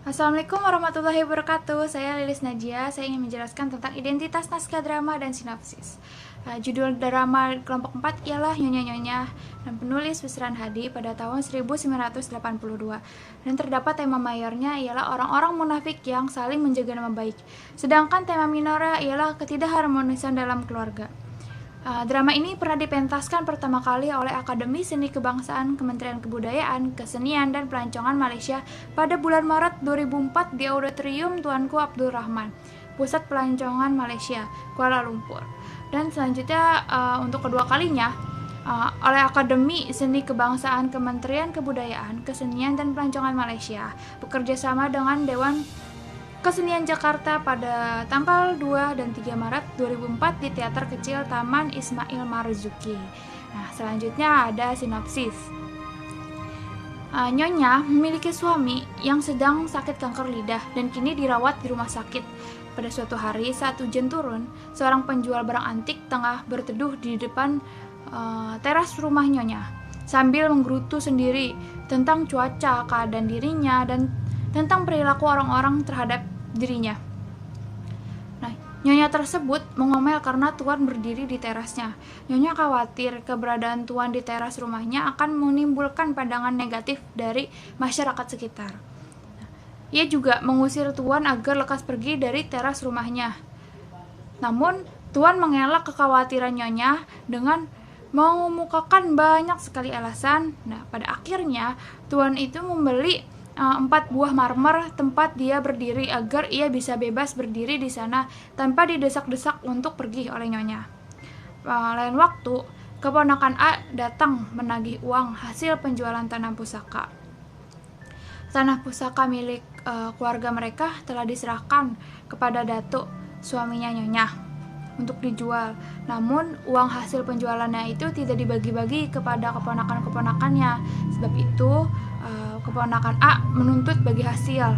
Assalamualaikum warahmatullahi wabarakatuh. Saya Lilis Najia. Saya ingin menjelaskan tentang identitas naskah drama dan sinopsis. Judul drama kelompok 4 ialah Nyonya-Nyonya dan penulis Wisran Hadi pada tahun 1982. Dan terdapat tema mayornya ialah orang-orang munafik yang saling menjaga nama baik. Sedangkan tema minornya ialah ketidakharmonisan dalam keluarga. Drama ini pernah dipentaskan pertama kali oleh Akademi Seni Kebangsaan Kementerian Kebudayaan, Kesenian, dan Pelancongan Malaysia pada bulan Maret 2004 di Auditorium Tuanku Abdul Rahman, Pusat Pelancongan Malaysia, Kuala Lumpur. Dan selanjutnya untuk kedua kalinya oleh Akademi Seni Kebangsaan Kementerian Kebudayaan, Kesenian, dan Pelancongan Malaysia bekerjasama dengan Dewan Kesenian Jakarta pada tanggal 2 dan 3 Maret 2004 di Teater Kecil Taman Ismail Marzuki. Nah, selanjutnya ada sinopsis. Nyonya memiliki suami yang sedang sakit kanker lidah dan kini dirawat di rumah sakit. Pada suatu hari saat hujan turun, seorang penjual barang antik tengah berteduh di depan teras rumah Nyonya sambil menggerutu sendiri tentang cuaca, keadaan dirinya, dan tentang perilaku orang-orang terhadap dirinya. Nah, Nyonya tersebut mengomel karena Tuan berdiri di terasnya. Nyonya khawatir keberadaan Tuan di teras rumahnya akan menimbulkan pandangan negatif dari masyarakat sekitar. Ia juga mengusir Tuan agar lekas pergi dari teras rumahnya. Namun, Tuan mengelak kekhawatiran Nyonya dengan mengemukakan banyak sekali alasan. Nah, pada akhirnya Tuan itu membeli 4 buah marmer tempat dia berdiri agar ia bisa bebas berdiri di sana tanpa didesak-desak untuk pergi oleh Nyonya. Lain waktu, keponakan A datang menagih uang hasil penjualan tanah pusaka. Tanah pusaka milik keluarga mereka telah diserahkan kepada Datuk, suaminya Nyonya, untuk dijual. Namun, uang hasil penjualannya itu tidak dibagi-bagi kepada keponakan-keponakannya. Sebab itu, keponakan A menuntut bagi hasil.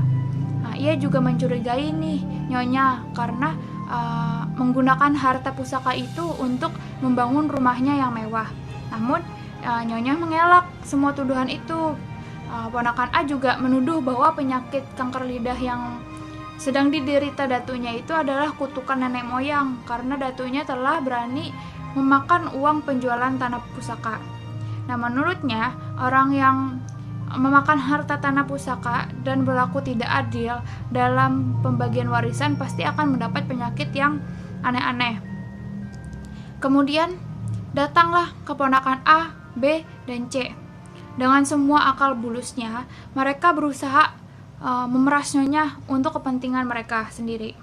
Nah, ia juga mencurigai nih Nyonya karena menggunakan harta pusaka itu untuk membangun rumahnya yang mewah. Namun, Nyonya mengelak semua tuduhan itu. Ponakan A juga menuduh bahwa penyakit kanker lidah yang sedang diderita datunya itu adalah kutukan nenek moyang karena datunya telah berani memakan uang penjualan tanah pusaka. Nah, menurutnya, orang yang memakan harta tanah pusaka dan berlaku tidak adil dalam pembagian warisan pasti akan mendapat penyakit yang aneh-aneh. Kemudian, datanglah keponakan A, B, dan C. Dengan semua akal bulusnya, mereka berusaha memeras Nyonya untuk kepentingan mereka sendiri.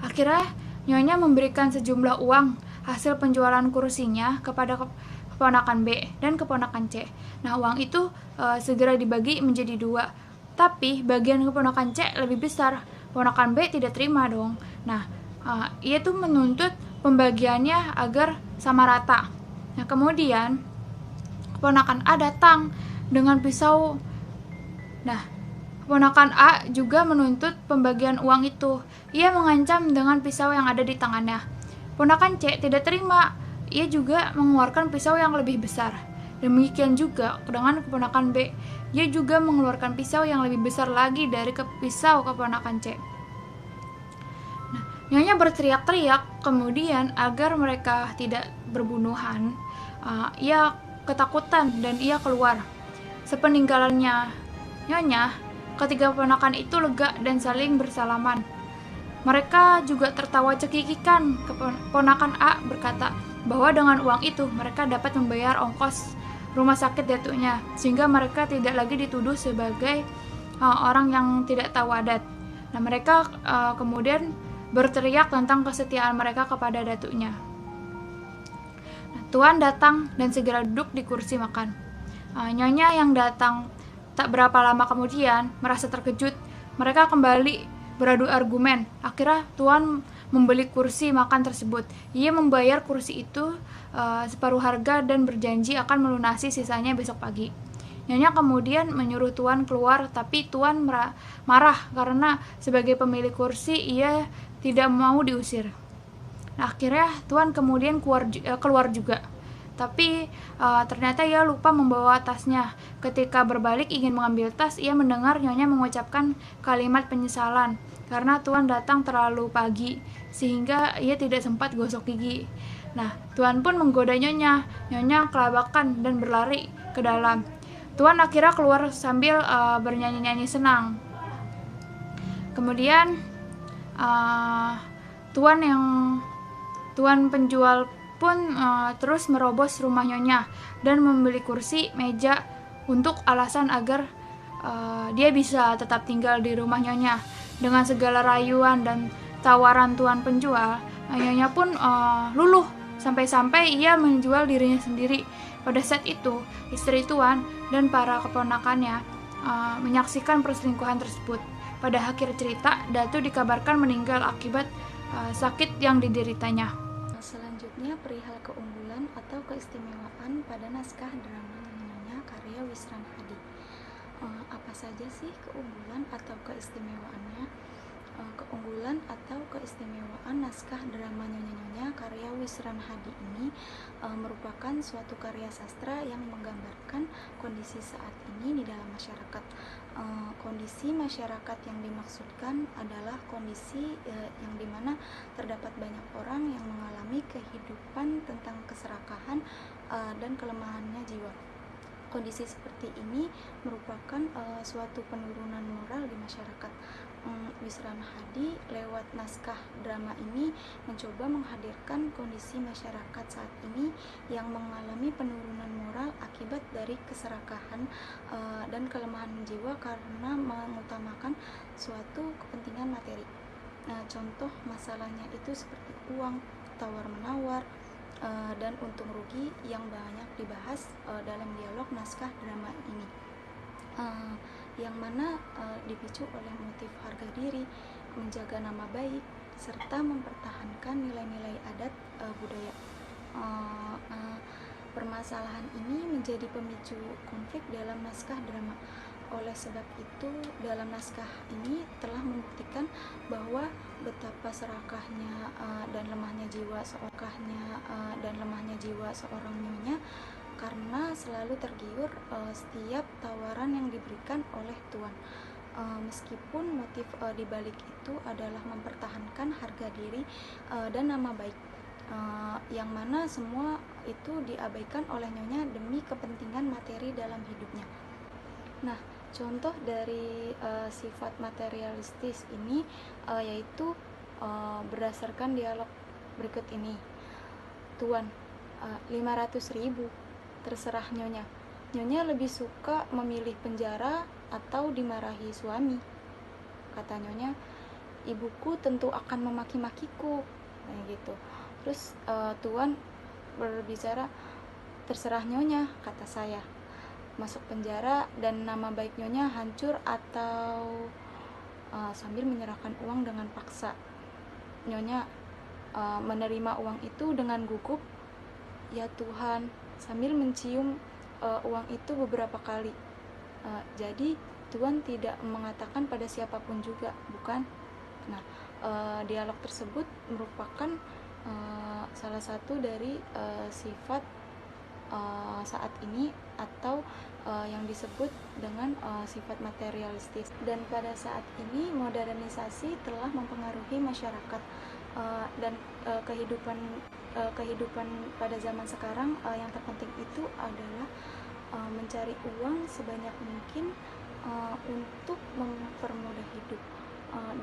Akhirnya Nyonya memberikan sejumlah uang hasil penjualan kursinya kepada keponakan B dan keponakan C. Nah, uang itu segera dibagi menjadi 2. Tapi bagian keponakan C lebih besar. Keponakan B tidak terima dong. Nah, ia tuh menuntut pembagiannya agar sama rata. Nah, kemudian keponakan A datang dengan pisau. Nah, keponakan A juga menuntut pembagian uang itu. Ia mengancam dengan pisau yang ada di tangannya. Keponakan C tidak terima. Ia juga mengeluarkan pisau yang lebih besar. Demikian juga dengan keponakan B. Ia juga mengeluarkan pisau yang lebih besar lagi dari pisau keponakan C. Nah, Nyonya berteriak-teriak kemudian agar mereka tidak berbunuhan. Ia ketakutan dan ia keluar. Sepeninggalannya Nyonya, ketiga keponakan itu lega dan saling bersalaman. Mereka juga tertawa cekikikan. Keponakan A berkata bahwa dengan uang itu mereka dapat membayar ongkos rumah sakit datuknya, sehingga mereka tidak lagi dituduh sebagai orang yang tidak tahu adat. Nah, mereka kemudian berteriak tentang kesetiaan mereka kepada datuknya. Nah, Tuan datang dan segera duduk di kursi makan. Nyonya yang datang tak berapa lama kemudian merasa terkejut. Mereka kembali beradu argumen. Akhirnya Tuan membeli kursi makan tersebut. Ia membayar kursi itu separuh harga dan berjanji akan melunasi sisanya besok pagi. Nyonya kemudian menyuruh Tuan keluar, tapi Tuan marah karena sebagai pemilik kursi ia tidak mau diusir. Nah, akhirnya Tuan kemudian keluar juga. Tapi ternyata ia lupa membawa tasnya. Ketika berbalik ingin mengambil tas, ia mendengar Nyonya mengucapkan kalimat penyesalan karena Tuan datang terlalu pagi, sehingga ia tidak sempat gosok gigi. Nah, Tuan pun menggoda Nyonya. Nyonya kelabakan dan berlari ke dalam. Tuan akhirnya keluar sambil bernyanyi-nyanyi senang. Kemudian Tuan penjual pun terus merobos rumah Nyonya dan membeli kursi, meja untuk alasan agar dia bisa tetap tinggal di rumah Nyonya. Dengan segala rayuan dan tawaran Tuan penjual, Nyonya pun luluh sampai-sampai ia menjual dirinya sendiri. Pada saat itu, istri Tuan dan para keponakannya menyaksikan perselingkuhan tersebut. Pada akhir cerita, Datu dikabarkan meninggal akibat sakit yang dideritanya. Selanjutnya, perihal keunggulan atau keistimewaan pada naskah drama Nyonya karya Wisran Hadi. Apa saja sih keunggulan atau keistimewaannya? Keunggulan atau keistimewaan naskah drama Nyonya karya Wisran Hadi ini merupakan suatu karya sastra yang menggambarkan kondisi saat ini di dalam masyarakat. Kondisi masyarakat yang dimaksudkan adalah kondisi yang dimana terdapat banyak orang yang mengalami kehidupan tentang keserakahan dan kelemahannya jiwa. Kondisi seperti ini merupakan suatu penurunan moral di masyarakat. Wisran Hadi lewat naskah drama ini mencoba menghadirkan kondisi masyarakat saat ini yang mengalami penurunan moral akibat dari keserakahan dan kelemahan jiwa karena mengutamakan suatu kepentingan materi. Contoh masalahnya itu seperti uang, tawar-menawar, dan untung rugi yang banyak dibahas dalam dialog naskah drama ini, yang mana dipicu oleh motif harga diri, menjaga nama baik, serta mempertahankan nilai-nilai adat budaya. Permasalahan ini menjadi pemicu konflik dalam naskah drama. Oleh sebab itu, dalam naskah ini telah membuktikan bahwa betapa serakahnya dan lemahnya jiwa seorang nyonya karena selalu tergiur setiap tawaran yang diberikan oleh Tuan. Meskipun motif dibalik itu adalah mempertahankan harga diri dan nama baik, yang mana semua itu diabaikan oleh Nyonya demi kepentingan materi dalam hidupnya. Nah, contoh dari sifat materialistis ini yaitu berdasarkan dialog berikut ini. Tuan, 500.000, terserah Nyonya. Nyonya lebih suka memilih penjara atau dimarahi suami. Kata Nyonya, ibuku tentu akan memaki-makiku. Nah, gitu. Terus Tuan berbicara, terserah Nyonya, kata saya. Masuk penjara dan nama baik Nyonya hancur atau sambil menyerahkan uang dengan paksa. Nyonya menerima uang itu dengan gugup, ya Tuhan, sambil mencium uang itu beberapa kali. Jadi Tuan tidak mengatakan pada siapapun juga, bukan? Nah, dialog tersebut merupakan salah satu dari sifat saat ini atau yang disebut dengan sifat materialistis. Dan pada saat ini modernisasi telah mempengaruhi masyarakat dan kehidupan pada zaman sekarang yang terpenting itu adalah mencari uang sebanyak mungkin untuk mempermudah hidup.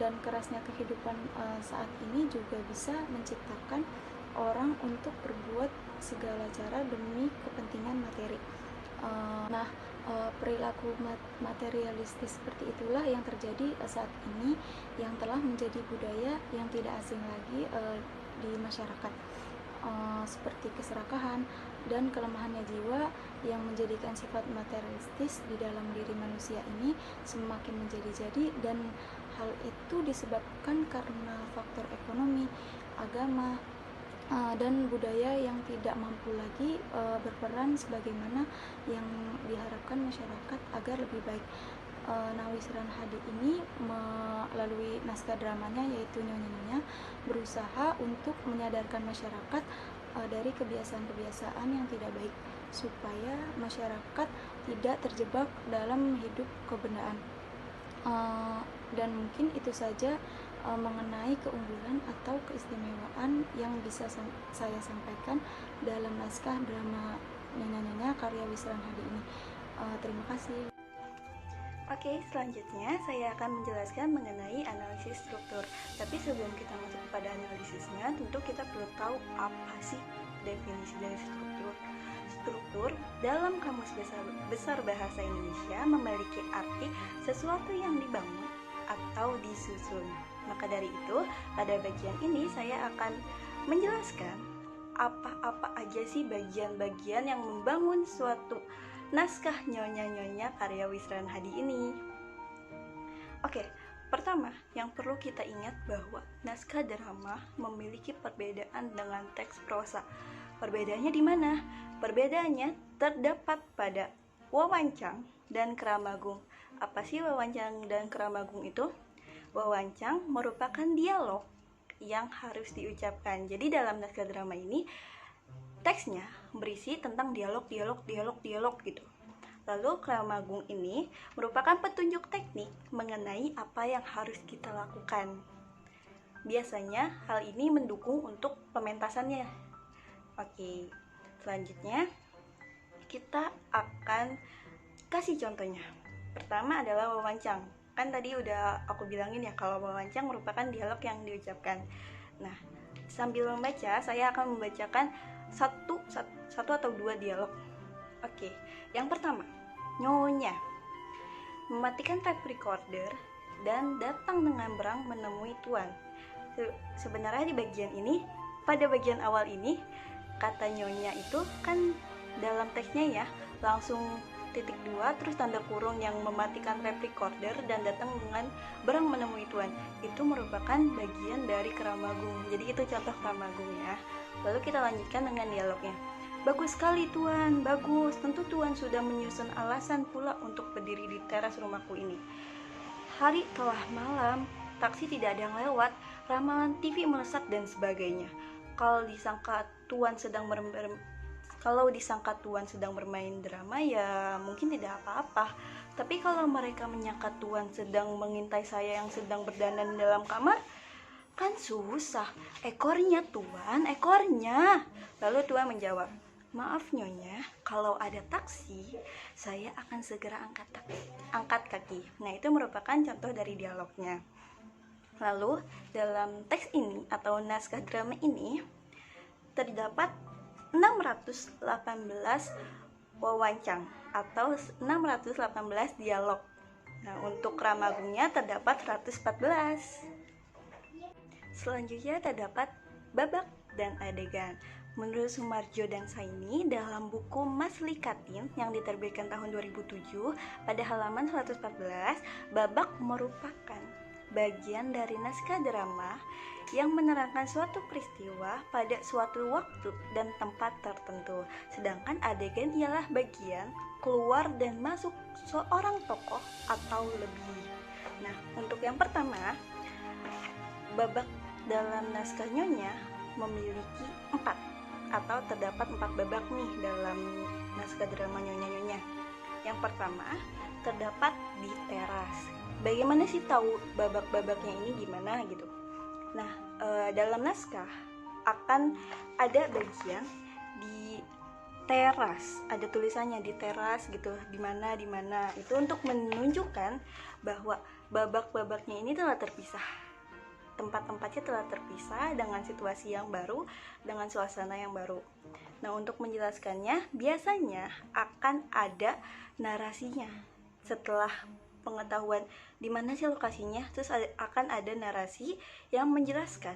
Dan kerasnya kehidupan saat ini juga bisa menciptakan orang untuk berbuat segala cara demi kepentingan materi. Perilaku materialistis seperti itulah yang terjadi saat ini, yang telah menjadi budaya yang tidak asing lagi di masyarakat, seperti keserakahan dan kelemahannya jiwa yang menjadikan sifat materialistis di dalam diri manusia ini semakin menjadi-jadi, dan hal itu disebabkan karena faktor ekonomi, agama, dan budaya yang tidak mampu lagi berperan sebagaimana yang diharapkan masyarakat agar lebih baik. Wisran Hadi ini melalui naskah dramanya yaitu Nyonya berusaha untuk menyadarkan masyarakat dari kebiasaan-kebiasaan yang tidak baik, supaya masyarakat tidak terjebak dalam hidup kebendaan. Dan mungkin itu saja mengenai keunggulan atau keistimewaan yang bisa saya sampaikan dalam naskah drama Nyonya-Nyonya karya Wisran Hadi ini. Terima kasih. Oke, selanjutnya saya akan menjelaskan mengenai analisis struktur. Tapi sebelum kita masuk kepada analisisnya, tentu kita perlu tahu apa sih definisi dari struktur. Struktur dalam Kamus Besar Bahasa Indonesia memiliki arti sesuatu yang dibangun atau disusun. Maka dari itu, pada bagian ini saya akan menjelaskan apa-apa aja sih bagian-bagian yang membangun suatu naskah Nyonya-Nyonya karya Wisran Hadi ini. Oke, pertama yang perlu kita ingat bahwa naskah drama memiliki perbedaan dengan teks prosa. Perbedaannya di mana? Perbedaannya terdapat pada wawancang dan keramagung. Apa sih wawancang dan keramagung itu? Wawancang merupakan dialog yang harus diucapkan. Jadi dalam naskah drama ini teksnya berisi tentang dialog gitu. Lalu keramagung ini merupakan petunjuk teknik mengenai apa yang harus kita lakukan. Biasanya hal ini mendukung untuk pementasannya. Oke, selanjutnya kita akan kasih contohnya. Pertama adalah wawancang. Kan tadi udah aku bilangin ya kalau wawancang merupakan dialog yang diucapkan. Nah, sambil membaca saya akan membacakan satu atau dua dialog. Oke, yang pertama, Nyonya mematikan tape recorder dan datang dengan berang menemui Tuan. Sebenarnya di bagian ini, pada bagian awal ini, kata Nyonya itu kan dalam teksnya ya langsung titik dua terus tanda kurung yang mematikan tape recorder dan datang dengan berang menemui Tuan. Itu merupakan bagian dari keramagung. Jadi itu contoh keramagung ya. Lalu kita lanjutkan dengan dialognya. Bagus sekali Tuan, bagus. Tentu Tuan sudah menyusun alasan pula untuk berdiri di teras rumahku ini. Hari telah malam, taksi tidak ada yang lewat, ramalan TV melesat dan sebagainya. Kalau disangka Tuan sedang bermain drama ya mungkin tidak apa-apa. Tapi kalau mereka menyangka Tuan sedang mengintai saya yang sedang berdandan dalam kamar, kan susah. Ekornya Tuan, ekornya. Lalu Tuan menjawab, maaf Nyonya, kalau ada taksi, saya akan segera angkat kaki. Nah, itu merupakan contoh dari dialognya. Lalu, dalam teks ini atau naskah drama ini, terdapat 618 wawancang atau 618 dialog. Nah, untuk keramagungnya terdapat 114. Selanjutnya terdapat babak dan adegan. Menurut Sumarjo dan Saini dalam buku Mas Likatin yang diterbitkan tahun 2007 pada halaman 114, babak merupakan bagian dari naskah drama yang menerangkan suatu peristiwa pada suatu waktu dan tempat tertentu. Sedangkan adegan ialah bagian keluar dan masuk seorang tokoh atau lebih. Nah, untuk yang pertama, babak dalam naskah Nyonya memiliki 4 atau terdapat 4 babak nih dalam naskah drama Nyonya-Nyonya. Yang pertama, terdapat di teras. Bagaimana sih tahu babak-babaknya ini gimana gitu? Nah, dalam naskah akan ada bagian di teras, ada tulisannya di teras gitu, di mana. Itu untuk menunjukkan bahwa babak-babaknya ini telah terpisah. Tempat-tempatnya telah terpisah dengan situasi yang baru, dengan suasana yang baru. Nah, untuk menjelaskannya, biasanya akan ada narasinya. Setelah pengetahuan di mana sih lokasinya, terus akan ada narasi yang menjelaskan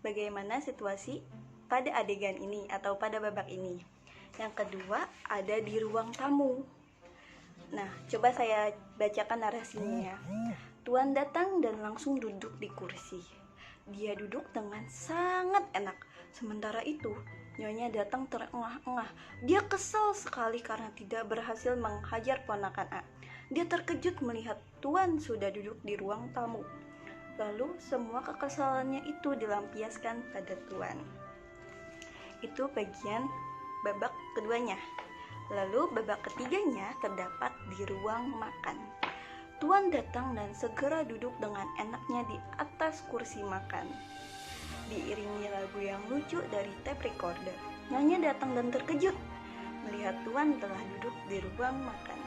bagaimana situasi pada adegan ini atau pada babak ini. Yang kedua, ada di ruang tamu. Nah, coba saya bacakan narasinya ya. Tuan datang dan langsung duduk di kursi. Dia duduk dengan sangat enak. Sementara itu, Nyonya datang terengah-engah. Dia kesal sekali karena tidak berhasil menghajar ponakan A. Dia terkejut melihat Tuan sudah duduk di ruang tamu. Lalu semua kekesalannya itu dilampiaskan pada Tuan. Itu bagian babak keduanya. Lalu babak ketiganya terdapat di ruang makan. Tuan datang dan segera duduk dengan enaknya di atas kursi makan. Diiringi lagu yang lucu dari tape recorder. Nyonya datang dan terkejut melihat Tuan telah duduk di ruang makan.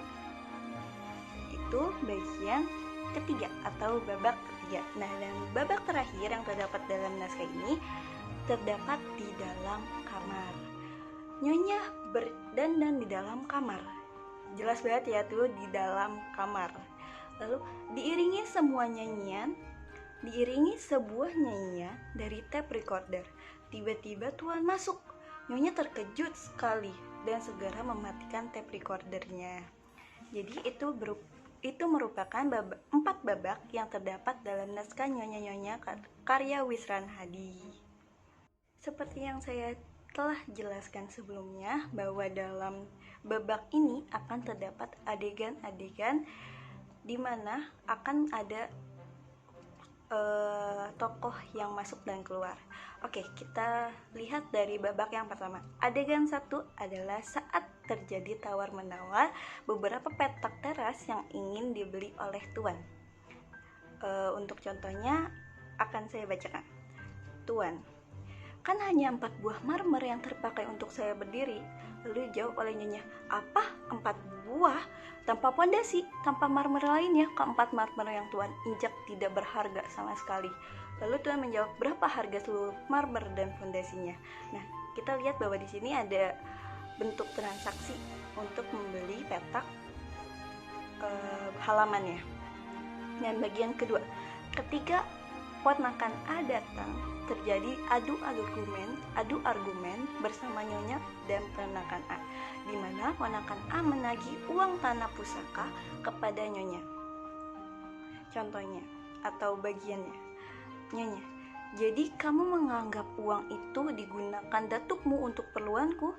Itu bagian ketiga atau babak ketiga. Nah, dan babak terakhir yang terdapat dalam naskah ini terdapat di dalam kamar. Nyonya berdandan di dalam kamar. Jelas banget ya tuh, di dalam kamar. Lalu diiringi sebuah nyanyian dari tape recorder. Tiba-tiba Tuan masuk. Nyonya terkejut sekali dan segera mematikan tape recordernya. Jadi itu merupakan 4 babak yang terdapat dalam naskah Nyonya-Nyonya karya Wisran Hadi. Seperti yang saya telah jelaskan sebelumnya, bahwa dalam babak ini akan terdapat adegan-adegan di mana akan ada tokoh yang masuk dan keluar. Oke, kita lihat dari babak yang pertama. Adegan 1 adalah saat terjadi tawar-menawar beberapa petak teras yang ingin dibeli oleh Tuan. Untuk contohnya akan saya bacakan. Tuan, kan hanya 4 buah marmer yang terpakai untuk saya berdiri. Lalu dijawab oleh Nyonya, apa 4 buah? Tanpa pondasi, tanpa marmer lainnya, keempat marmer yang Tuan injak tidak berharga sama sekali. Lalu Tuan menjawab, berapa harga seluruh marmer dan pondasinya? Nah, kita lihat bahwa di sini ada bentuk transaksi untuk membeli petak halamannya. Dan bagian kedua, ketika ponakan A datang, terjadi adu argumen bersama Nyonya dan ponakan A, di mana ponakan A menagih uang tanah pusaka kepada Nyonya. Contohnya atau bagiannya, Nyonya, jadi kamu menganggap uang itu digunakan datukmu untuk perluanku?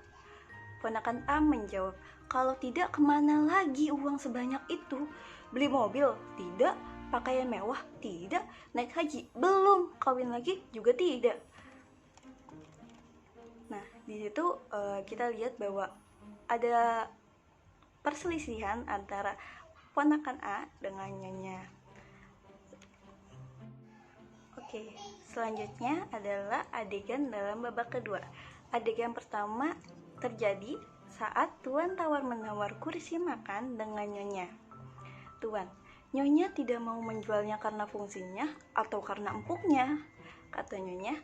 Ponakan A menjawab, kalau tidak kemana lagi uang sebanyak itu? Beli mobil? Tidak. Pakaian mewah? Tidak. Naik haji? Belum. Kawin lagi? Juga tidak. Nah, di situ kita lihat bahwa ada perselisihan antara ponakan A dengan Nyonya. Oke, selanjutnya adalah adegan dalam babak kedua. Adegan pertama terjadi saat Tuan tawar-menawar kursi makan dengan Nyonya. Tuan, Nyonya tidak mau menjualnya karena fungsinya atau karena empuknya, kata Nyonya.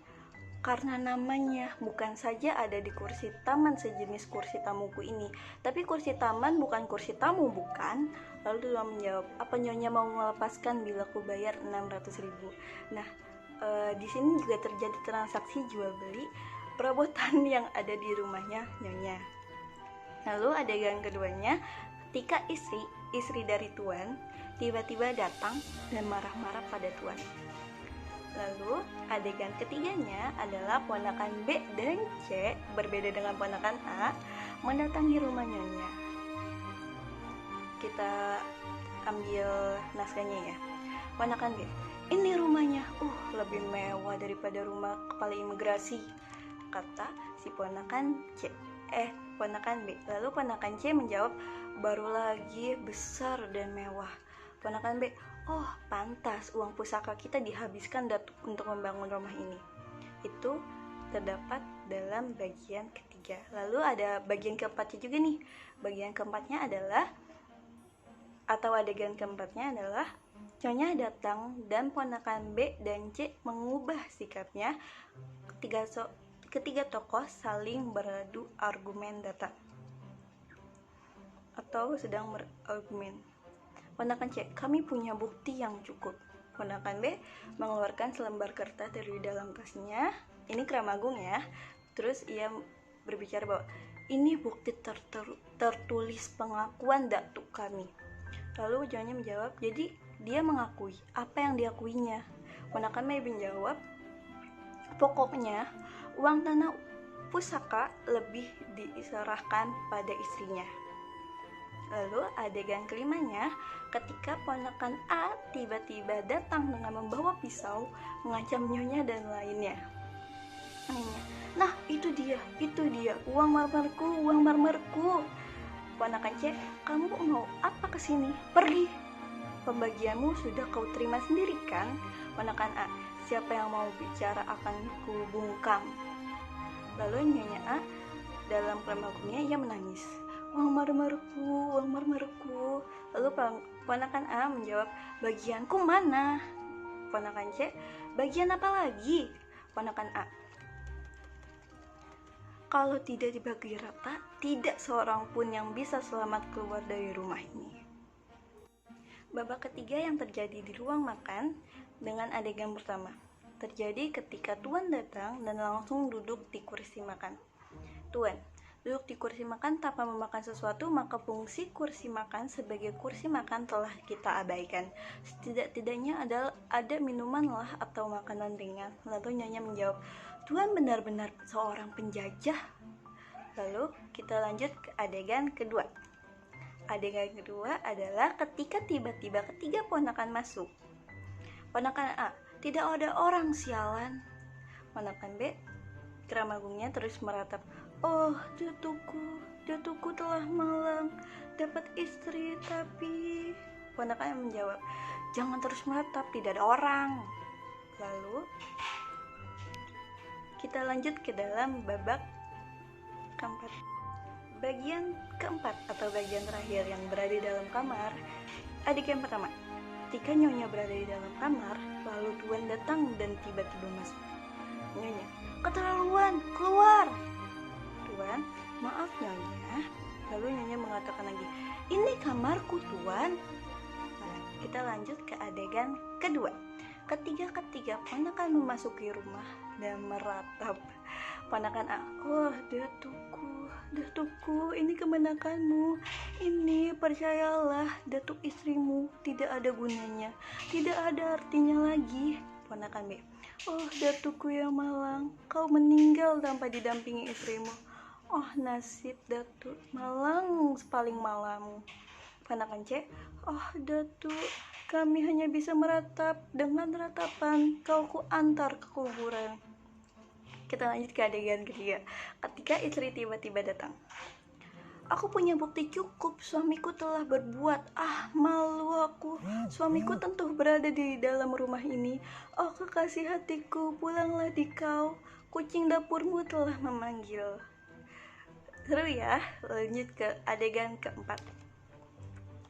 Karena namanya, bukan saja ada di kursi taman sejenis kursi tamuku ini, tapi kursi taman bukan kursi tamu, bukan? Lalu Tuan menjawab, apa Nyonya mau melepaskan bila ku bayar 600.000? Nah, di sini juga terjadi transaksi jual beli perabotan yang ada di rumahnya Nyonya. Lalu adegan keduanya, ketika istri dari Tuan tiba-tiba datang dan marah-marah pada Tuan. Lalu adegan ketiganya adalah ponakan B dan C, berbeda dengan ponakan A, mendatangi rumah Nyonya. Kita ambil naskahnya ya. Ponakan B, ini rumahnya, lebih mewah daripada rumah kepala imigrasi, kata si ponakan C. Ponakan B. Lalu ponakan C menjawab, baru lagi besar dan mewah. Ponakan B, pantas uang pusaka kita dihabiskan untuk membangun rumah ini. Itu terdapat dalam bagian ketiga. Lalu ada bagian keempatnya juga nih. Bagian keempatnya adalah, atau adegan keempatnya adalah, Nyonya datang dan ponakan B dan C mengubah sikapnya. Ketiga tokoh saling beradu argumen data atau sedang berargumen. Ponakan C, kami punya bukti yang cukup. Ponakan B mengeluarkan selembar kertas dari dalam tasnya. Ini Kramagung ya. Terus ia berbicara bahwa ini bukti tertulis pengakuan datuk kami. Lalu Nyonya menjawab, jadi dia mengakui. Apa yang diakuinya? Ponakan B menjawab, pokoknya uang tanah pusaka lebih diserahkan pada istrinya. Lalu adegan kelimanya, ketika ponakan A tiba-tiba datang dengan membawa pisau, mengancam Nyonya dan lainnya. Nah, itu dia, uang marmerku. Ponakan C, kamu mau apa kesini? Pergi. Pembagianmu sudah kau terima sendiri kan? Ponakan A, siapa yang mau bicara akan kubungkam. Lalu Nyonya A dalam kelemagungnya ia menangis. Uang marmerku. Lalu ponakan A menjawab, bagianku mana? Ponakan C, bagian apa lagi? Ponakan A, kalau tidak dibagi rata, tidak seorang pun yang bisa selamat keluar dari rumah ini. Babak ketiga yang terjadi di ruang makan dengan adegan pertama terjadi ketika Tuan datang dan langsung duduk di kursi makan. Tuan duduk di kursi makan tanpa memakan sesuatu, maka fungsi kursi makan sebagai kursi makan telah kita abaikan. Setidak-tidaknya ada minuman lah atau makanan ringan. Lalu Nyonya menjawab, Tuan benar-benar seorang penjajah. Lalu kita lanjut ke adegan kedua. Adegan kedua adalah ketika tiba-tiba ketiga ponakan masuk. Ponakan A, tidak ada orang, sialan. Ponakan B, keramagungnya terus meratap, oh datuku telah malang, dapat istri tapi... Ponakan menjawab, jangan terus meratap, tidak ada orang. Lalu kita lanjut ke dalam babak keempat. Bagian keempat atau bagian terakhir yang berada di dalam kamar. Adegan pertama, ketika Nyonya berada di dalam kamar, lalu Tuan datang dan tiba-tiba masuk. Nyonya, keterlaluan, keluar. Tuan, maaf Nyonya. Lalu Nyonya mengatakan lagi, ini kamarku Tuan. Nah, kita lanjut ke adegan kedua. Ketiga ponakan memasuki rumah dan meratap. Ponakan A, oh datuku, ini kemenakanmu. Ini percayalah, datuk istrimu tidak ada gunanya, tidak ada artinya lagi. Ponakan B, oh datuku yang malang, kau meninggal tanpa didampingi istrimu. Oh nasib datuk malang paling malam. Ponakan C, oh datuk, kami hanya bisa meratap, dengan ratapan kau ku antar ke kuburan. Kita lanjut ke adegan ketiga. Ketika istri tiba-tiba datang. Aku punya bukti cukup, suamiku telah berbuat. Malu aku. Suamiku tentu berada di dalam rumah ini. Oh kekasih hatiku, pulanglah di kau. Kucing dapurmu telah memanggil. Seru ya. Lanjut ke adegan keempat.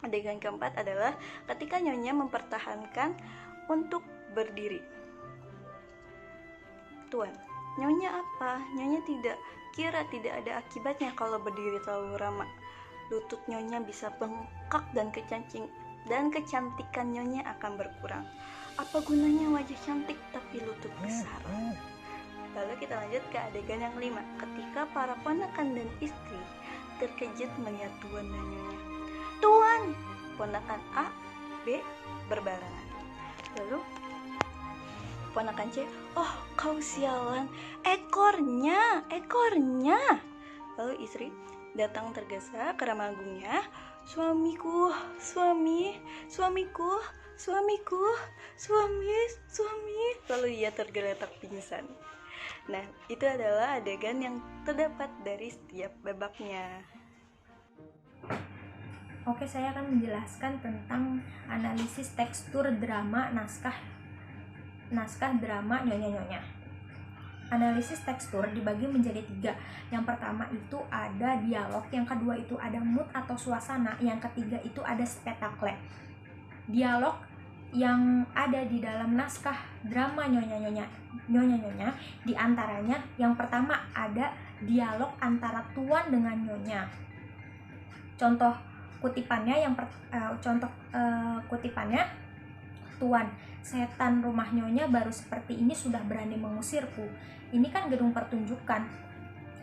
Adegan keempat adalah ketika Nyonya mempertahankan untuk berdiri. Tuan, Nyonya apa? Nyonya tidak ada akibatnya kalau berdiri terlalu lama. Lutut Nyonya bisa bengkak dan kecantikan Nyonya akan berkurang. Apa gunanya wajah cantik tapi lutut besar? Lalu kita lanjut ke adegan yang kelima. Ketika para ponakan dan istri terkejut melihat Tuan dan Nyonya. Tuan! Ponakan A, B berbarengan. Lalu ponakan C, oh kau sialan, ekornya. Lalu istri datang tergesa ke ramagungnya, suamiku. Lalu ia tergeletak pingsan. Nah, itu adalah adegan yang terdapat dari setiap babaknya. Oke, saya akan menjelaskan tentang analisis tekstur drama naskah drama Nyonya-Nyonya. Analisis tekstur dibagi menjadi 3. Yang pertama itu ada dialog, yang kedua itu ada mood atau suasana, yang ketiga itu ada spektakle. Dialog yang ada di dalam naskah drama Nyonya-Nyonya di antaranya yang pertama ada dialog antara Tuan dengan Nyonya. Contoh kutipannya Tuan, setan rumah Nyonya baru seperti ini sudah berani mengusirku. Ini kan gedung pertunjukan.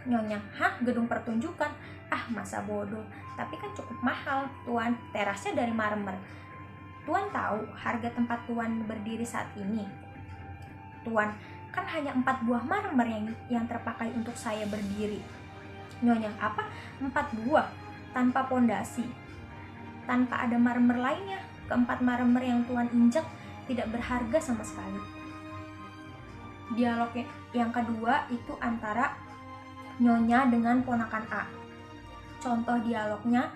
Nyonya, hah, gedung pertunjukan? Masa bodoh. Tapi kan cukup mahal, Tuan. Terasnya dari marmer. Tuan tahu harga tempat Tuan berdiri saat ini? Tuan, kan hanya 4 buah marmer yang terpakai untuk saya berdiri. Nyonya, apa? 4 buah? Tanpa pondasi, tanpa ada marmer lainnya. Keempat marmer yang Tuan injak tidak berharga sama sekali. Dialog yang kedua itu antara Nyonya dengan ponakan A. Contoh dialognya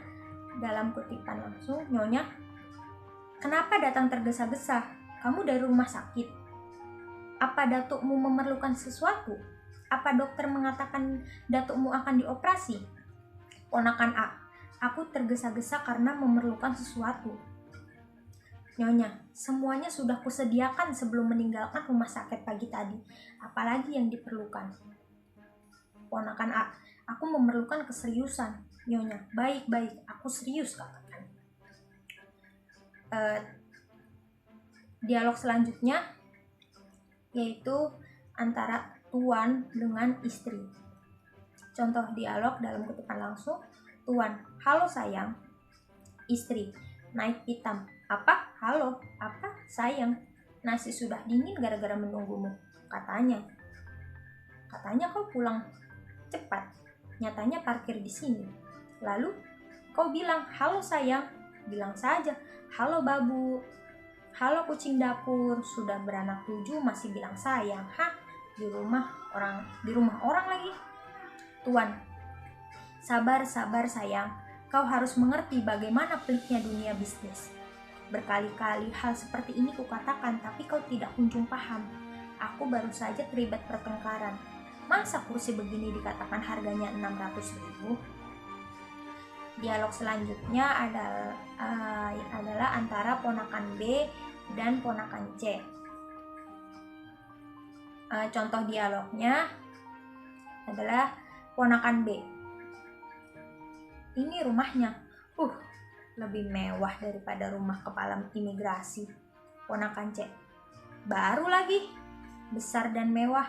dalam kutipan langsung, Nyonya, kenapa datang tergesa-gesa? Kamu dari rumah sakit? Apa datukmu memerlukan sesuatu? Apa dokter mengatakan datukmu akan dioperasi? Ponakan A, aku tergesa-gesa karena memerlukan sesuatu. Nyonya, semuanya sudah kusediakan sebelum meninggalkan rumah sakit pagi tadi. Apalagi yang diperlukan? Ponakan A, aku memerlukan keseriusan. Nyonya, baik-baik, aku serius, katakan. Dialog selanjutnya yaitu antara tuan dengan istri. Contoh dialog dalam kutipan langsung, tuan, halo sayang. Istri, naik hitam, apa? Halo, apa? Sayang, nasi sudah dingin gara-gara menunggumu. Katanya kau pulang cepat, nyatanya parkir di sini. Lalu kau bilang, halo sayang. Bilang saja, halo babu. Halo kucing dapur, sudah beranak 7 masih bilang sayang. Hah, di rumah orang lagi. Tuan, sabar sayang. Kau harus mengerti bagaimana peliknya dunia bisnis. Berkali-kali hal seperti ini kukatakan, tapi kau tidak kunjung paham. Aku baru saja terlibat pertengkaran. Masa kursi begini dikatakan harganya 600.000? Dialog selanjutnya adalah antara ponakan B dan ponakan C. Contoh dialognya adalah ponakan B. Ini rumahnya, lebih mewah daripada rumah kepala imigrasi. Ponakan C, baru lagi, besar dan mewah.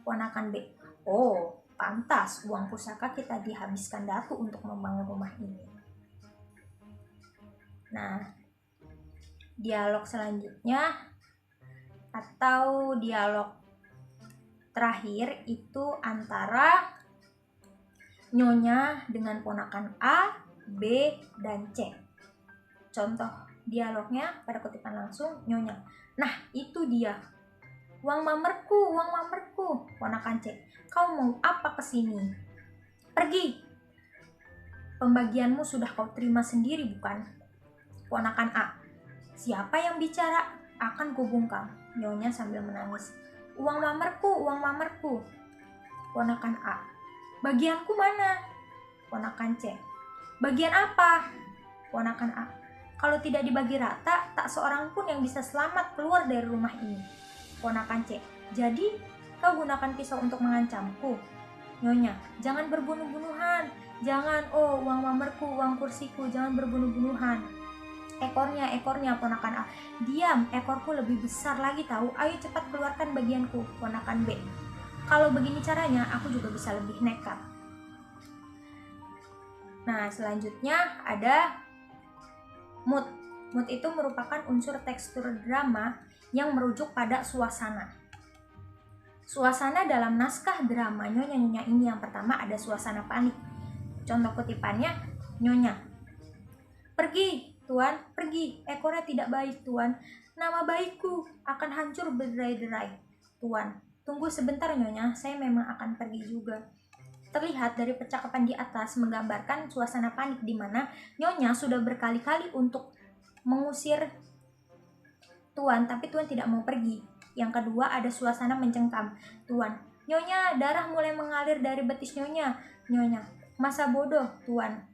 Ponakan B, oh pantas uang pusaka kita dihabiskan datuk untuk membangun rumah ini. Nah, dialog selanjutnya atau dialog terakhir itu antara Nyonya dengan ponakan A, B, dan C. Contoh dialognya pada kutipan langsung, Nyonya, nah itu dia, uang mamerku. Ponakan C, kau mau apa kesini? Pergi. Pembagianmu sudah kau terima sendiri bukan? Ponakan A, siapa yang bicara? Akan kubungkam. Nyonya sambil menangis, uang mamerku. Ponakan A, bagianku mana? Ponakan C, bagian apa? Ponakan A, kalau tidak dibagi rata, tak seorang pun yang bisa selamat keluar dari rumah ini. Ponakan C, jadi kau gunakan pisau untuk mengancamku? Nyonya, jangan berbunuh-bunuhan. Jangan, oh uang mamerku, uang kursiku, jangan berbunuh-bunuhan. Ekornya, ponakan A. Diam, ekorku lebih besar lagi tahu. Ayo cepat keluarkan bagianku. Ponakan B, kalau begini caranya, aku juga bisa lebih nekat. Nah, selanjutnya ada mood. Mood itu merupakan unsur tekstur drama yang merujuk pada suasana. Suasana dalam naskah drama Nyonya ini yang pertama ada suasana panik. Contoh kutipannya, Nyonya, pergi, Tuan, pergi. Ekornya tidak baik, Tuan. Nama baikku akan hancur berderai-derai. Tuan, tunggu sebentar Nyonya, saya memang akan pergi juga. Terlihat dari percakapan di atas menggambarkan suasana panik di mana Nyonya sudah berkali-kali untuk mengusir Tuan, tapi Tuan tidak mau pergi. Yang kedua ada suasana mencengkam. Tuan, Nyonya, darah mulai mengalir dari betis Nyonya. Nyonya, masa bodoh, Tuan.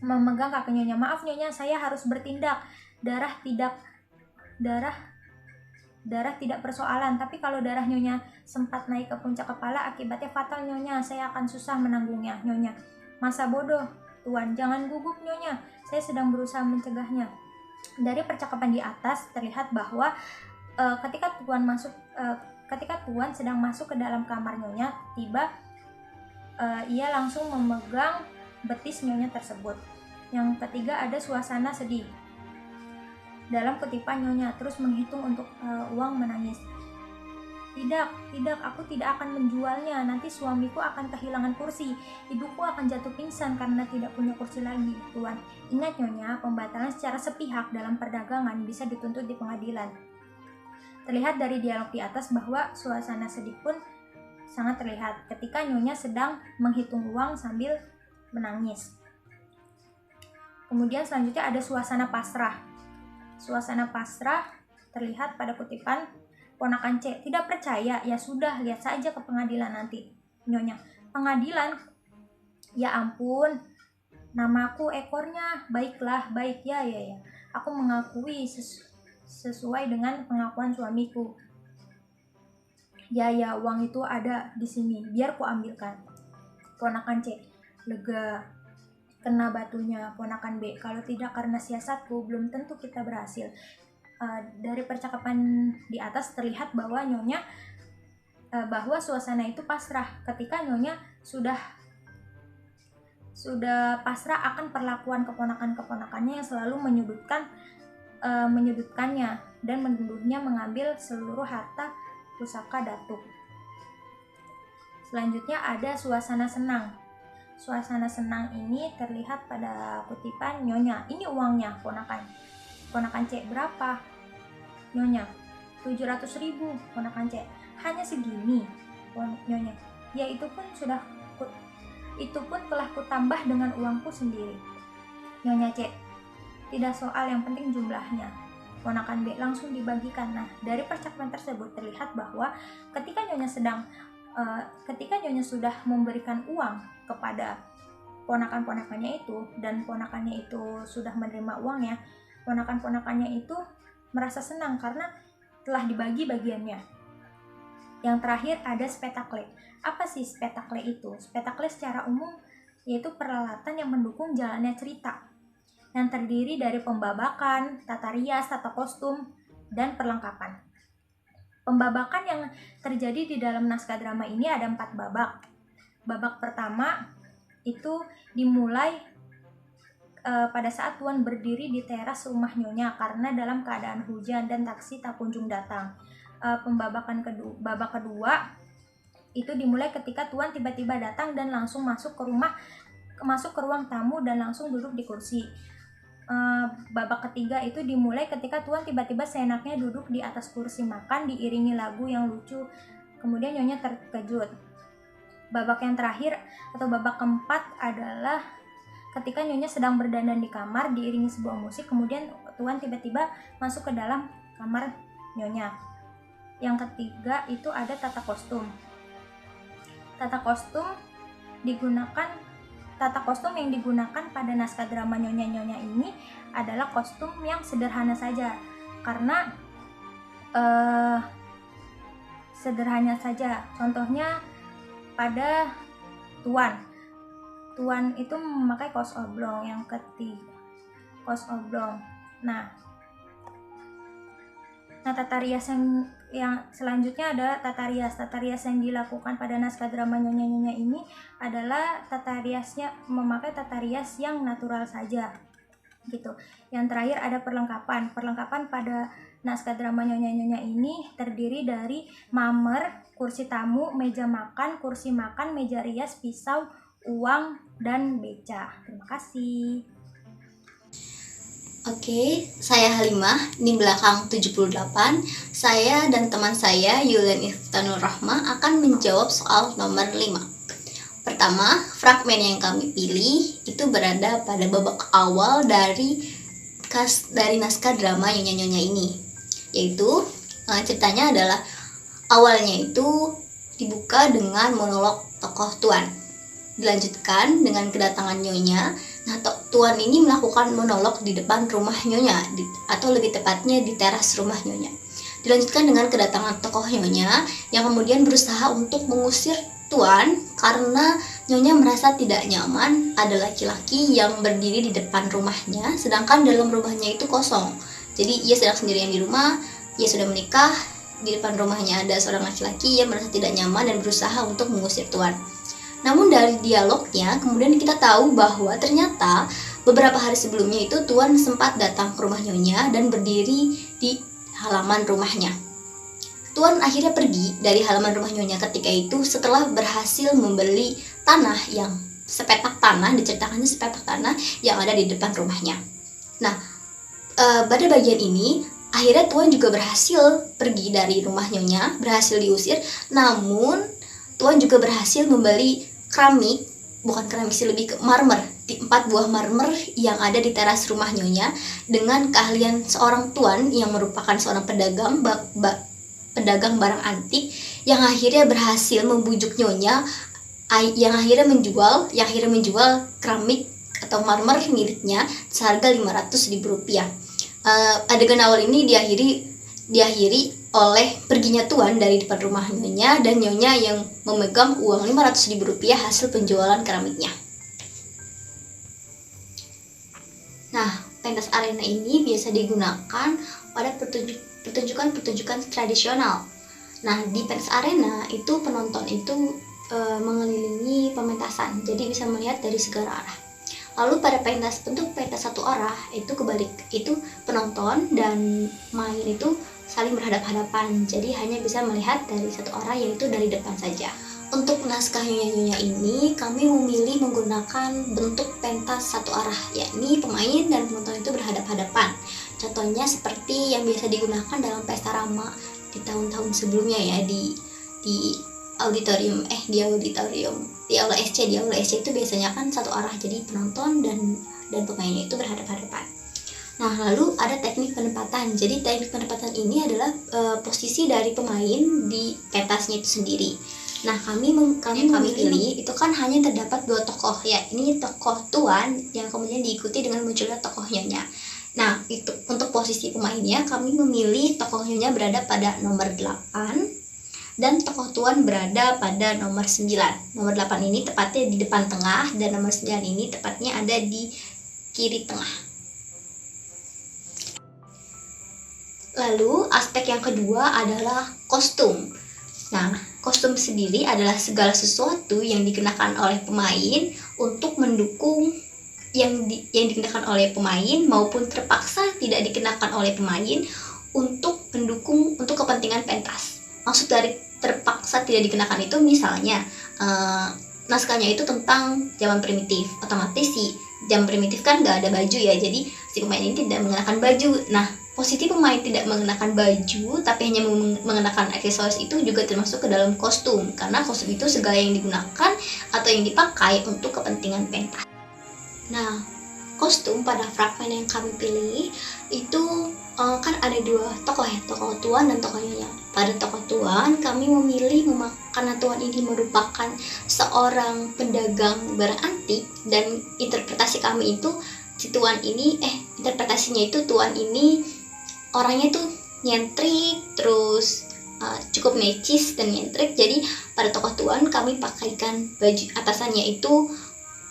Memegang kaki Nyonya, maaf Nyonya, saya harus bertindak. Darah tidak persoalan, tapi kalau darah Nyonya sempat naik ke puncak kepala, akibatnya fatal Nyonya, saya akan susah menanggungnya. Nyonya, masa bodoh, Tuan, jangan gugup Nyonya, saya sedang berusaha mencegahnya. Dari percakapan di atas terlihat bahwa ketika Tuan sedang masuk ke dalam kamar Nyonya, ia langsung memegang betis Nyonya tersebut. Yang ketiga ada suasana sedih. Dalam kutipan Nyonya terus menghitung untuk uang, menangis. Tidak, aku tidak akan menjualnya. Nanti suamiku akan kehilangan kursi. Ibuku akan jatuh pingsan karena tidak punya kursi lagi. Tuan, ingat Nyonya, pembatalan secara sepihak dalam perdagangan bisa dituntut di pengadilan. Terlihat dari dialog di atas bahwa suasana sedih pun sangat terlihat ketika Nyonya sedang menghitung uang sambil menangis. Kemudian selanjutnya ada suasana pasrah. Suasana pasrah terlihat pada kutipan ponakan C. Tidak percaya, ya sudah, lihat saja ke pengadilan nanti. Nyonya, pengadilan? Ya ampun, namaku ekornya. Baiklah, baik ya. Aku mengakui sesuai dengan pengakuan suamiku. Ya, uang itu ada di sini. Biar ku ambilkan. Ponakan C, lega. Kena batunya ponakan B. Kalau tidak karena siasatku, belum tentu kita berhasil. Dari percakapan di atas terlihat bahwa Nyonya bahwa suasana itu pasrah ketika Nyonya sudah pasrah akan perlakuan keponakannya yang selalu menyudutkannya dan menuduhnya mengambil seluruh harta pusaka datuk. Selanjutnya ada suasana senang. Suasana senang ini terlihat pada kutipan Nyonya. Ini uangnya ponakan C. Berapa? Nyonya, 700.000. Ponakan C. Hanya segini. Nyonya, ya itu pun telah kutambah dengan uangku sendiri. Nyonya C. Tidak soal, yang penting jumlahnya. Ponakan B. Langsung dibagikan. Nah, dari percakapan tersebut terlihat bahwa ketika Nyonya sudah memberikan uang kepada ponakan-ponakannya itu dan ponakannya itu sudah menerima uangnya, ponakan-ponakannya itu merasa senang karena telah dibagi bagiannya. Yang terakhir ada spektakle. Apa sih spektakle itu? Spektakle secara umum yaitu peralatan yang mendukung jalannya cerita yang terdiri dari pembabakan, tata rias, tata kostum, dan perlengkapan. Pembabakan yang terjadi di dalam naskah drama ini ada 4 babak. Babak pertama itu dimulai pada saat Tuan berdiri di teras rumah Nyonya karena dalam keadaan hujan dan taksi tak kunjung datang. Babak kedua itu dimulai ketika Tuan tiba-tiba datang dan langsung masuk ke ruang tamu dan langsung duduk di kursi. Babak ketiga itu dimulai ketika Tuan tiba-tiba seenaknya duduk di atas kursi makan diiringi lagu yang lucu, kemudian Nyonya terkejut. Babak yang terakhir atau babak keempat adalah ketika Nyonya sedang berdandan di kamar diiringi sebuah musik, kemudian Tuan tiba-tiba masuk ke dalam kamar Nyonya. Yang ketiga itu ada tata kostum. Tata kostum yang digunakan pada naskah drama Nyonya-Nyonya ini adalah kostum yang sederhana saja karena sederhana saja. Contohnya pada Tuan itu memakai kaos oblong. Yang ketiga kaos oblong. Nah tata rias yang selanjutnya ada tata rias. Tata rias yang dilakukan pada naskah drama Nyonya-Nyonya ini adalah memakai tata rias yang natural saja gitu. Yang terakhir ada perlengkapan. Perlengkapan pada naskah drama Nyonya-Nyonya ini terdiri dari mamer, kursi tamu, meja makan, kursi makan, meja rias, pisau, uang, dan beca. Terima kasih. Oke, saya Halimah, di belakang 78. Saya dan teman saya, Yulian Iftanur Rahma, akan menjawab soal nomor 5. Pertama, fragmen yang kami pilih itu berada pada babak awal dari naskah drama Nyonya-Nyonya ini. Yaitu, ceritanya adalah awalnya itu dibuka dengan monolog tokoh Tuan. Dilanjutkan dengan kedatangan Nyonya. Nah, Tuan ini melakukan monolog di depan rumah Nyonya, atau lebih tepatnya di teras rumah Nyonya. Dilanjutkan dengan kedatangan tokoh Nyonya yang kemudian berusaha untuk mengusir Tuan karena Nyonya merasa tidak nyaman ada laki-laki yang berdiri di depan rumahnya, sedangkan dalam rumahnya itu kosong. Jadi ia sedang sendirian di rumah, ia sudah menikah, di depan rumahnya ada seorang laki-laki yang merasa tidak nyaman dan berusaha untuk mengusir Tuan. Namun dari dialognya kemudian kita tahu bahwa ternyata beberapa hari sebelumnya itu Tuan sempat datang ke rumah Nyonya dan berdiri di halaman rumahnya. Tuan akhirnya pergi dari halaman rumah Nyonya ketika itu setelah berhasil membeli tanah yang sepetak tanah, diceritakannya sepetak tanah yang ada di depan rumahnya. Nah, pada bagian ini akhirnya Tuan juga berhasil pergi dari rumah Nyonya, berhasil diusir. Namun Tuan juga berhasil membeli keramik, bukan keramik sih, lebih ke marmer, 4 buah marmer yang ada di teras rumah Nyonya, dengan keahlian seorang Tuan yang merupakan seorang pedagang pedagang barang antik, yang akhirnya berhasil membujuk Nyonya, yang akhirnya menjual keramik atau marmer miliknya seharga Rp500.000. Adegan awal ini diakhiri oleh perginya Tuan dari depan rumah Nyonya, dan Nyonya yang memegang uang Rp500.000 hasil penjualan keramiknya. Nah, pentas arena ini biasa digunakan pada pertunjukan tradisional. Nah, di pentas arena itu penonton itu mengelilingi pementasan, jadi bisa melihat dari segala arah. Lalu pada bentuk pentas satu arah itu kebalik, itu penonton dan main itu saling berhadap-hadapan, jadi hanya bisa melihat dari satu arah, yaitu dari depan saja. Untuk naskah Nyonya ini kami memilih menggunakan bentuk pentas satu arah, yakni pemain dan penonton itu berhadap-hadapan. Contohnya seperti yang biasa digunakan dalam pesta Rama di tahun-tahun sebelumnya ya, di aula SC. Di aula SC itu biasanya kan satu arah, jadi penonton dan pemainnya itu berhadap-hadapan. Nah, lalu ada teknik penempatan. Jadi teknik penempatan ini adalah posisi dari pemain di pentasnya itu sendiri. Nah, kami pilih itu kan hanya terdapat 2 tokoh, ya, ini tokoh Tuan yang kemudian diikuti dengan munculnya tokoh Nyonya. Nah, itu untuk posisi pemainnya kami memilih tokoh Nyonya berada pada nomor 8 dan tokoh Tuan berada pada nomor 9. Nomor 8 ini tepatnya di depan tengah, dan nomor 9 ini tepatnya ada di kiri tengah. Lalu aspek yang kedua adalah kostum. Nah, kostum sendiri adalah segala sesuatu yang dikenakan oleh pemain untuk mendukung yang dikenakan oleh pemain, maupun terpaksa tidak dikenakan oleh pemain untuk mendukung untuk kepentingan pentas. Maksud dari terpaksa tidak dikenakan itu misalnya naskahnya itu tentang zaman primitif, otomatis si zaman primitif kan nggak ada baju ya, jadi si pemain ini tidak mengenakan baju. Nah, posisi pemain tidak mengenakan baju tapi hanya mengenakan aksesoris itu juga termasuk ke dalam kostum, karena kostum itu segala yang digunakan atau yang dipakai untuk kepentingan pentas. Nah, kostum pada fragmen yang kami pilih itu kan ada 2 tokoh ya, tokoh Tuan dan tokoh Nyonya. Pada tokoh Tuan kami memilih karena Tuan ini merupakan seorang pedagang barang antik, dan interpretasi kami itu interpretasinya itu Tuan ini orangnya tuh nyentrik, terus cukup necis dan nyentrik. Jadi pada tokoh Tuan kami pakaikan baju atasannya itu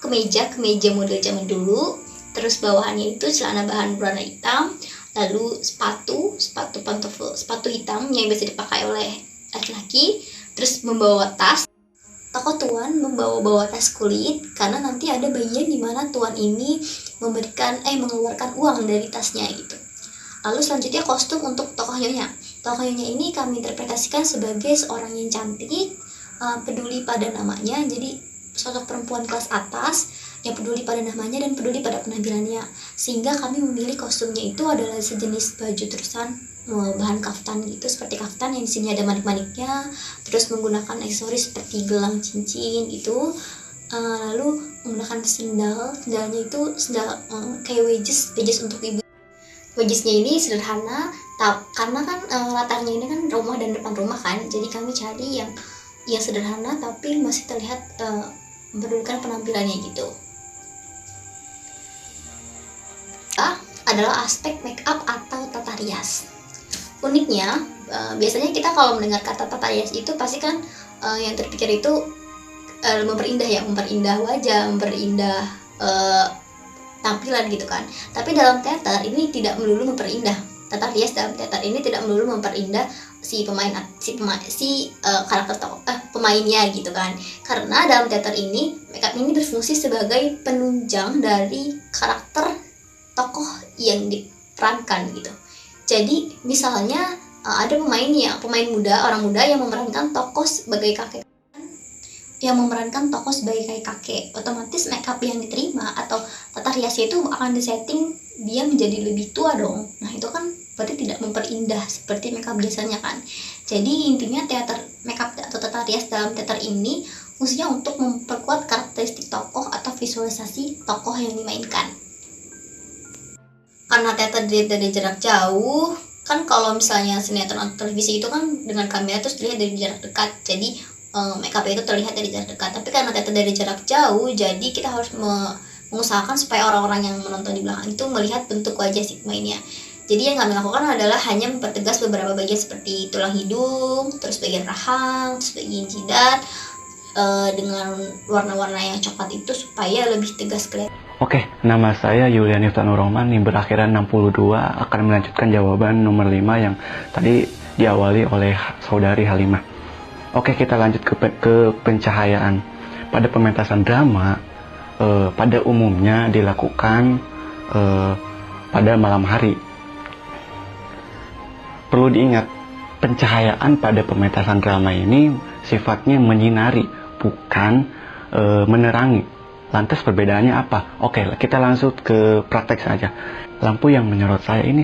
kemeja model zaman dulu, terus bawahannya itu celana bahan berwarna hitam, lalu sepatu pantofel, sepatu hitam yang biasa dipakai oleh laki-laki, terus membawa tas. Tokoh Tuan membawa tas kulit karena nanti ada bagian di mana Tuan ini mengeluarkan uang dari tasnya gitu. Lalu selanjutnya kostum untuk tokoh Nyonya. Tokoh Nyonya ini kami interpretasikan sebagai seorang yang cantik, peduli pada namanya, jadi sosok perempuan kelas atas yang peduli pada namanya dan peduli pada penampilannya, sehingga kami memilih kostumnya itu adalah sejenis baju terusan bahan kaftan gitu, seperti kaftan yang di sini ada manik-maniknya, terus menggunakan aksesoris seperti gelang cincin gitu, lalu menggunakan sendalnya itu sendal kayak wedges untuk ibu. Wedgesnya ini sederhana, karena kan latarnya ini kan rumah dan depan rumah kan, jadi kami cari yang sederhana tapi masih terlihat mempedulikan penampilannya gitu. Adalah aspek make up atau tata rias. Uniknya, biasanya kita kalau mendengar kata tata rias itu pasti kan yang terpikir itu memperindah wajah, memperindah tampilan gitu kan. Tapi dalam teater ini tidak melulu memperindah. Tata rias dalam teater ini tidak melulu memperindah si karakter pemainnya gitu kan. Karena dalam teater ini make up ini berfungsi sebagai penunjang dari karakter tokoh yang diperankan gitu. Jadi misalnya ada pemain muda, orang muda yang memerankan tokoh sebagai kakek, otomatis make up yang diterima atau tata riasnya itu akan disetting dia menjadi lebih tua dong. Nah, itu kan berarti tidak memperindah seperti makeup biasanya kan. Jadi intinya teater makeup atau tata rias dalam teater ini fungsinya untuk memperkuat karakteristik tokoh atau visualisasi tokoh yang dimainkan. Karena teater dilihat dari jarak jauh, kan kalau misalnya sinetron atau televisi itu kan dengan kamera terus dilihat dari jarak dekat, jadi makeup itu terlihat dari jarak dekat. Tapi karena teater dari jarak jauh, jadi kita harus mengusahakan supaya orang-orang yang menonton di belakang itu melihat bentuk wajah si pemainnya. Jadi yang kami lakukan adalah hanya mempertegas beberapa bagian seperti tulang hidung, terus bagian rahang, terus bagian jidat dengan warna-warna yang coklat itu supaya lebih tegas kelihatan. Oke, nama saya Yulian Iftanur Rahman yang berakhiran 62 akan melanjutkan jawaban nomor 5 yang tadi diawali oleh saudari Halimah. Oke, kita lanjut ke pencahayaan. Pada pementasan drama, pada umumnya dilakukan pada malam hari. Perlu diingat, pencahayaan pada pementasan drama ini sifatnya menyinari, bukan menerangi. Lantas perbedaannya apa? Oke, kita langsung ke praktek saja. Lampu yang menyorot saya ini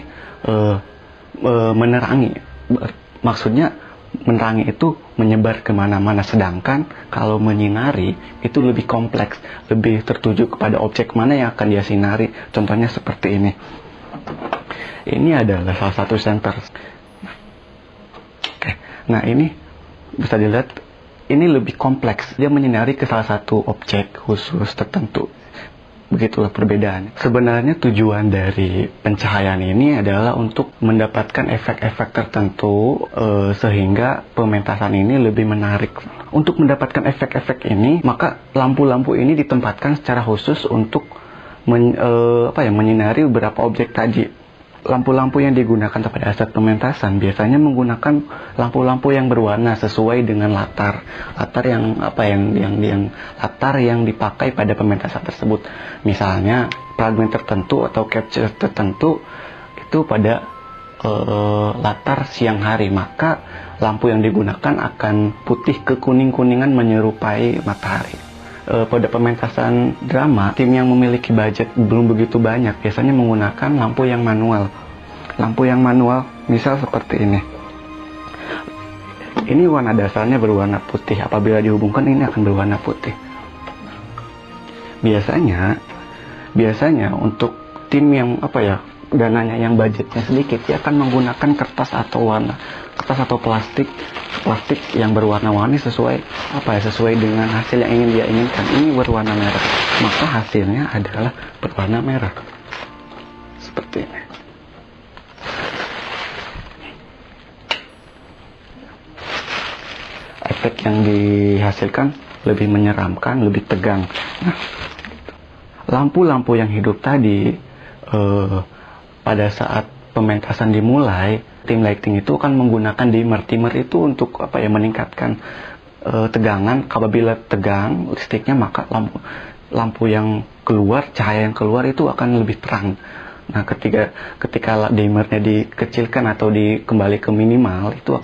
menerangi. Maksudnya menerangi itu menyebar kemana-mana. Sedangkan kalau menyinari itu lebih kompleks, lebih tertuju kepada objek mana yang akan dia sinari. Contohnya seperti ini. Ini adalah salah satu center. Oke, nah ini bisa dilihat. Ini lebih kompleks, dia menyinari ke salah satu objek khusus tertentu. Begitulah perbedaannya. Sebenarnya tujuan dari pencahayaan ini adalah untuk mendapatkan efek-efek tertentu sehingga pementasan ini lebih menarik. Untuk mendapatkan efek-efek ini, maka lampu-lampu ini ditempatkan secara khusus untuk menyinari beberapa objek tadi. Lampu-lampu yang digunakan pada saat pementasan biasanya menggunakan lampu-lampu yang berwarna sesuai dengan latar yang dipakai pada pementasan tersebut. Misalnya fragmen tertentu atau capture tertentu itu pada latar siang hari, maka lampu yang digunakan akan putih ke kuning-kuningan menyerupai matahari. Pada pementasan drama, tim yang memiliki budget belum begitu banyak biasanya menggunakan lampu yang manual. Lampu yang manual misal seperti ini. Ini warna dasarnya berwarna putih. Apabila dihubungkan ini akan berwarna putih. Biasanya untuk tim yang dananya yang budgetnya sedikit, dia akan menggunakan kertas atau plastik yang berwarna-warni sesuai dengan hasil yang ingin dia inginkan. Ini berwarna merah, maka hasilnya adalah berwarna merah seperti ini. Efek yang dihasilkan lebih menyeramkan, lebih tegang. Nah, lampu-lampu yang hidup tadi pada saat pementasan dimulai, tim lighting itu akan menggunakan dimmer. Dimmer itu untuk meningkatkan tegangan. Apabila tegang listriknya, maka lampu yang keluar, cahaya yang keluar itu akan lebih terang. Nah, ketika dimmernya dikecilkan atau dikembali ke minimal, itu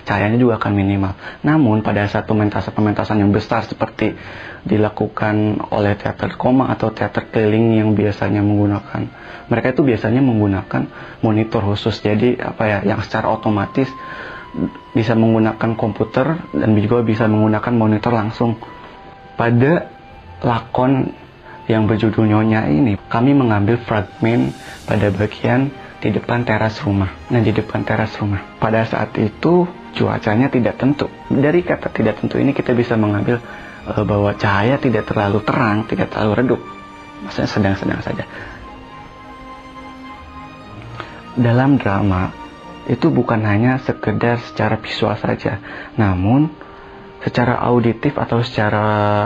cahayanya juga akan minimal. Namun pada saat pementasan yang besar seperti dilakukan oleh teater koma atau teater keliling yang biasanya mereka itu biasanya menggunakan monitor khusus. Jadi yang secara otomatis bisa menggunakan komputer dan juga bisa menggunakan monitor langsung. Pada lakon yang berjudul Nyonya ini, kami mengambil fragmen pada bagian di depan teras rumah. Nah, di depan teras rumah. Pada saat itu cuacanya tidak tentu. Dari kata tidak tentu ini kita bisa mengambil bahwa cahaya tidak terlalu terang, tidak terlalu redup. Maksudnya sedang-sedang saja. Dalam drama itu bukan hanya sekedar secara visual saja, namun secara auditif atau secara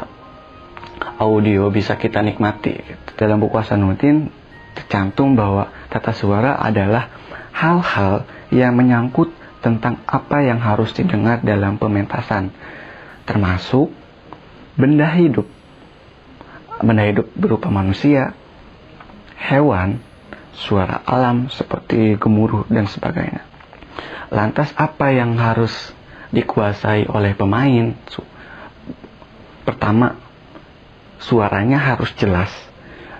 audio bisa kita nikmati. Dalam buku Hasanuddin tercantum bahwa tata suara adalah hal-hal yang menyangkut tentang apa yang harus didengar dalam pementasan, termasuk benda hidup berupa manusia, hewan, suara alam seperti gemuruh dan sebagainya. Lantas apa yang harus dikuasai oleh pemain? Pertama, suaranya harus jelas.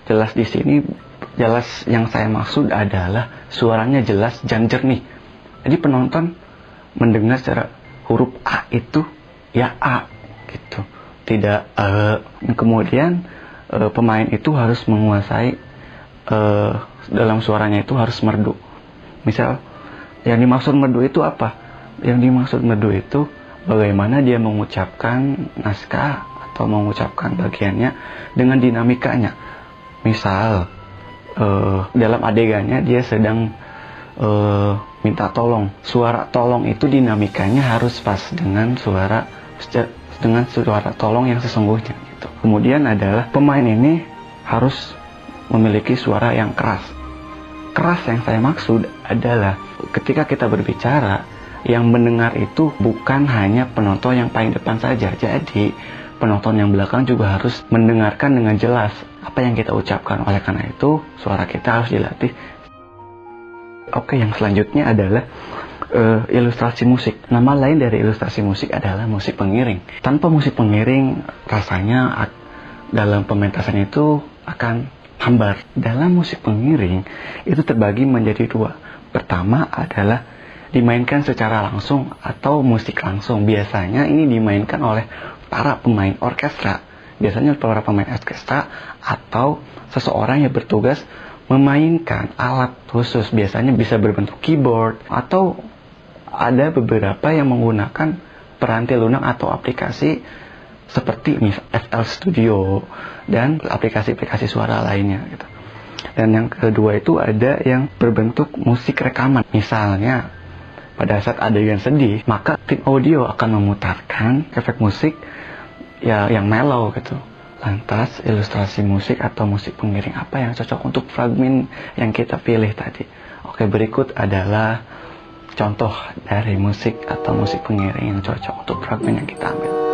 Jelas di sini Jelas yang saya maksud adalah suaranya jelas dan jernih. Jadi penonton mendengar secara huruf A itu ya A gitu. Tidak kemudian pemain itu harus menguasai dalam suaranya itu harus merdu. Misal yang dimaksud merdu itu apa? Yang dimaksud merdu itu bagaimana dia mengucapkan naskah atau mengucapkan bagiannya dengan dinamikanya. Misal dalam adegannya dia sedang minta tolong. Suara tolong itu dinamikanya harus pas dengan suara tolong yang sesungguhnya gitu. Kemudian adalah pemain ini harus memiliki suara yang keras. Keras yang saya maksud adalah ketika kita berbicara, yang mendengar itu bukan hanya penonton yang paling depan saja. Jadi penonton yang belakang juga harus mendengarkan dengan jelas apa yang kita ucapkan. Oleh karena itu suara kita harus dilatih. Oke, yang selanjutnya adalah ilustrasi musik. Nama lain dari ilustrasi musik adalah musik pengiring. Tanpa musik pengiring, rasanya dalam pementasan itu akan hambar. Dalam musik pengiring itu terbagi menjadi dua. Pertama adalah dimainkan secara langsung atau musik langsung. Biasanya ini dimainkan oleh para pemain orkestra. Biasanya para pemain orkestra atau seseorang yang bertugas memainkan alat khusus. Biasanya bisa berbentuk keyboard atau ada beberapa yang menggunakan peranti lunak atau aplikasi seperti FL Studio dan aplikasi-aplikasi suara lainnya gitu. Dan yang kedua itu ada yang berbentuk musik rekaman. Misalnya pada saat adegan sedih, maka tim audio akan memutarkan efek musik ya yang mellow gitu. Lantas ilustrasi musik atau musik pengiring apa yang cocok untuk fragmen yang kita pilih tadi? Oke, berikut adalah contoh dari musik atau musik pengiring yang cocok untuk fragmen yang kita ambil.